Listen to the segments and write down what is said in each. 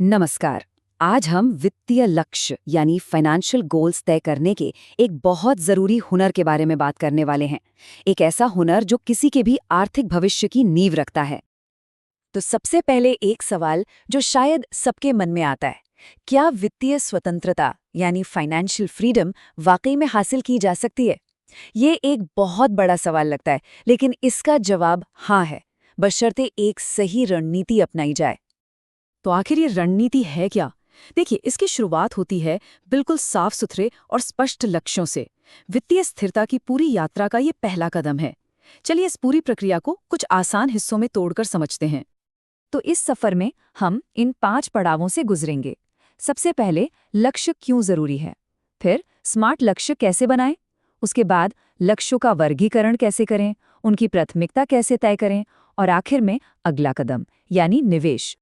नमस्कार। आज हम वित्तीय लक्ष्य यानी फाइनेंशियल गोल्स तय करने के एक बहुत जरूरी हुनर के बारे में बात करने वाले हैं। एक ऐसा हुनर जो किसी के भी आर्थिक भविष्य की नींव रखता है। तो सबसे पहले एक सवाल जो शायद सबके मन में आता है, क्या वित्तीय स्वतंत्रता यानी फाइनेंशियल फ्रीडम वाकई में हासिल की जा सकती है? ये एक बहुत बड़ा सवाल लगता है, लेकिन इसका जवाब हाँ है, बशर्ते एक सही रणनीति अपनाई जाए। तो आखिर ये रणनीति है क्या? देखिए, इसकी शुरुआत होती है बिल्कुल साफ सुथरे और स्पष्ट लक्ष्यों से। वित्तीय स्थिरता की पूरी यात्रा का ये पहला कदम है। चलिए इस पूरी प्रक्रिया को कुछ आसान हिस्सों में तोड़कर समझते हैं। तो इस सफर में हम इन 5 पड़ावों से गुजरेंगे। सबसे पहले लक्ष्य क्यों जरूरी है, फिर स्मार्ट लक्ष्य कैसे बनाएं, उसके बाद लक्ष्यों का वर्गीकरण कैसे करें, उनकी प्राथमिकता कैसे तय करें, और आखिर में अगला कदम यानी निवेश।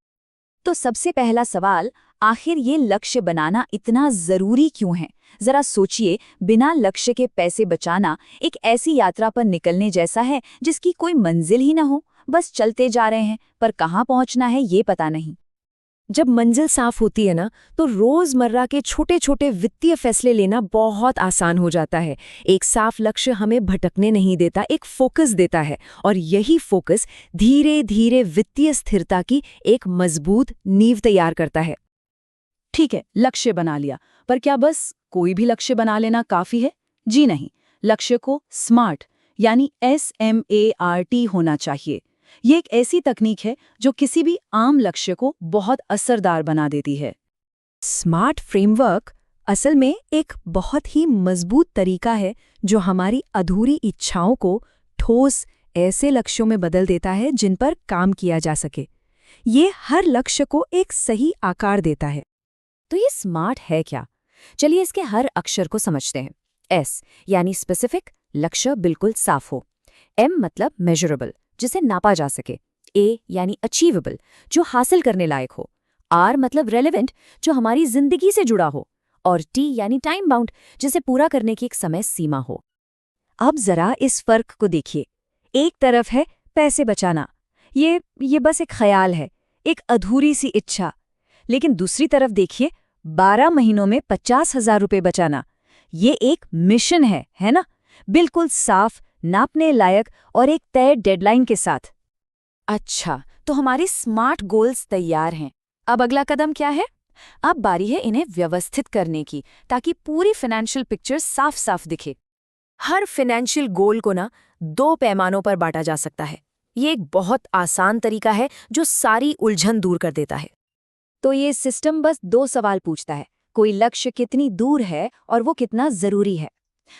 तो सबसे पहला सवाल, आखिर ये लक्ष्य बनाना इतना जरूरी क्यों है? जरा सोचिए, बिना लक्ष्य के पैसे बचाना एक ऐसी यात्रा पर निकलने जैसा है जिसकी कोई मंजिल ही ना हो। बस चलते जा रहे हैं पर कहाँ पहुंचना है ये पता नहीं। जब मंजिल साफ होती है ना, तो रोजमर्रा के छोटे छोटे वित्तीय फैसले लेना बहुत आसान हो जाता है। एक साफ लक्ष्य हमें भटकने नहीं देता, एक फोकस देता है, और यही फोकस धीरे धीरे वित्तीय स्थिरता की एक मजबूत नींव तैयार करता है। ठीक है, लक्ष्य बना लिया, पर क्या बस कोई भी लक्ष्य बना लेना काफी है? जी नहीं, लक्ष्य को स्मार्ट यानी SMART होना चाहिए। ये एक ऐसी तकनीक है जो किसी भी आम लक्ष्य को बहुत असरदार बना देती है। स्मार्ट फ्रेमवर्क असल में एक बहुत ही मजबूत तरीका है जो हमारी अधूरी इच्छाओं को ठोस ऐसे लक्ष्यों में बदल देता है जिन पर काम किया जा सके। ये हर लक्ष्य को एक सही आकार देता है। तो ये स्मार्ट है क्या? चलिए इसके हर अक्षर को समझते हैं। S यानी स्पेसिफिक, लक्ष्य बिल्कुल साफ हो। M मतलब मेजरेबल, जिसे नापा जा सके। A यानी अचीवेबल, जो हासिल करने लायक हो। R मतलब रेलेवेंट, जो हमारी जिंदगी से जुड़ा हो। और T यानी टाइम बाउंड, जिसे पूरा करने की एक समय सीमा हो। अब जरा इस फर्क को देखिए। एक तरफ है पैसे बचाना, ये बस एक ख्याल है, एक अधूरी सी इच्छा। लेकिन दूसरी तरफ देखिए, 12 महीनों में 50,000 रुपये बचाना, ये एक मिशन है ना? बिल्कुल साफ, नापने लायक और एक तय डेडलाइन के साथ। अच्छा, तो हमारे स्मार्ट गोल्स तैयार हैं। अब अगला कदम क्या है? अब बारी है इन्हें व्यवस्थित करने की, ताकि पूरी फाइनेंशियल पिक्चर साफ साफ दिखे। हर फाइनेंशियल गोल को ना 2 पैमानों पर बांटा जा सकता है। ये एक बहुत आसान तरीका है जो सारी उलझन दूर कर देता है। तो ये सिस्टम बस 2 सवाल पूछता है, कोई लक्ष्य कितनी दूर है और वो कितना जरूरी है।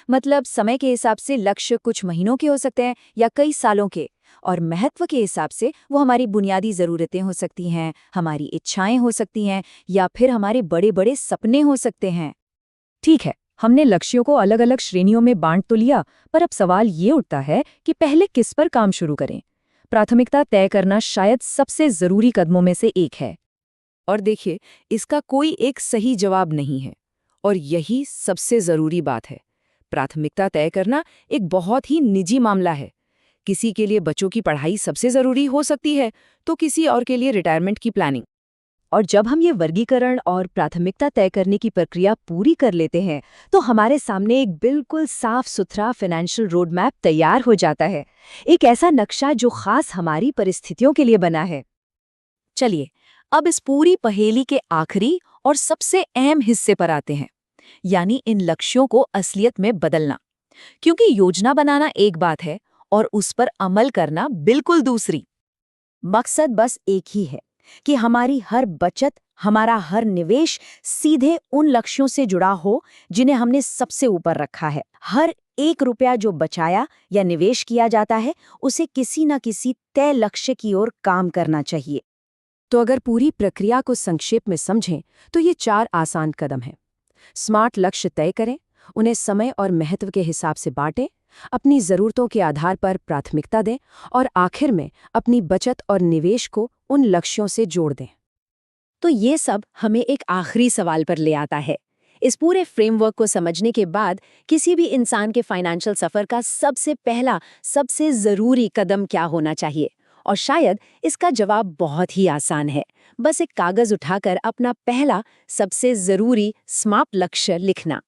मतलब समय के हिसाब से लक्ष्य कुछ महीनों के हो सकते हैं या कई सालों के, और महत्व के हिसाब से वो हमारी बुनियादी ज़रूरतें हो सकती हैं, हमारी इच्छाएं हो सकती हैं, या फिर हमारे बड़े बड़े सपने हो सकते हैं। ठीक है, हमने लक्ष्यों को अलग अलग श्रेणियों में बांट तो लिया, पर अब सवाल ये उठता है कि पहले किस पर काम शुरू करें। प्राथमिकता तय करना शायद सबसे ज़रूरी कदमों में से एक है। और देखिए, इसका कोई एक सही जवाब नहीं है, और यही सबसे जरूरी बात है। प्राथमिकता तय करना एक बहुत ही निजी मामला है। किसी के लिए बच्चों की पढ़ाई सबसे जरूरी हो सकती है, तो किसी और के लिए रिटायरमेंट की प्लानिंग। और जब हम ये वर्गीकरण और प्राथमिकता तय करने की प्रक्रिया पूरी कर लेते हैं, तो हमारे सामने एक बिल्कुल साफ सुथरा फाइनेंशियल रोड मैप तैयार हो जाता है। एक ऐसा नक्शा जो खास हमारी परिस्थितियों के लिए बना है। चलिए, अब इस पूरी पहेली के आखिरी और सबसे अहम हिस्से पर आते हैं, यानी इन लक्ष्यों को असलियत में बदलना। क्योंकि योजना बनाना एक बात है और उस पर अमल करना बिल्कुल दूसरी। मकसद बस एक ही है कि हमारी हर बचत, हमारा हर निवेश सीधे उन लक्ष्यों से जुड़ा हो जिन्हें हमने सबसे ऊपर रखा है। हर 1 रुपया जो बचाया या निवेश किया जाता है, उसे किसी न किसी तय लक्ष्य की ओर काम करना चाहिए। तो अगर पूरी प्रक्रिया को संक्षेप में समझें, तो ये 4 आसान कदम हैं। स्मार्ट लक्ष्य तय करें, उन्हें समय और महत्व के हिसाब से बांटें, अपनी ज़रूरतों के आधार पर प्राथमिकता दें, और आखिर में अपनी बचत और निवेश को उन लक्ष्यों से जोड़ दें। तो ये सब हमें एक आखिरी सवाल पर ले आता है। इस पूरे फ्रेमवर्क को समझने के बाद किसी भी इंसान के फाइनेंशियल सफ़र का सबसे पहला, सबसे ज़रूरी कदम क्या होना चाहिए? और शायद इसका जवाब बहुत ही आसान है, बस एक कागज उठाकर अपना पहला सबसे जरूरी स्मार्ट लक्ष्य लिखना।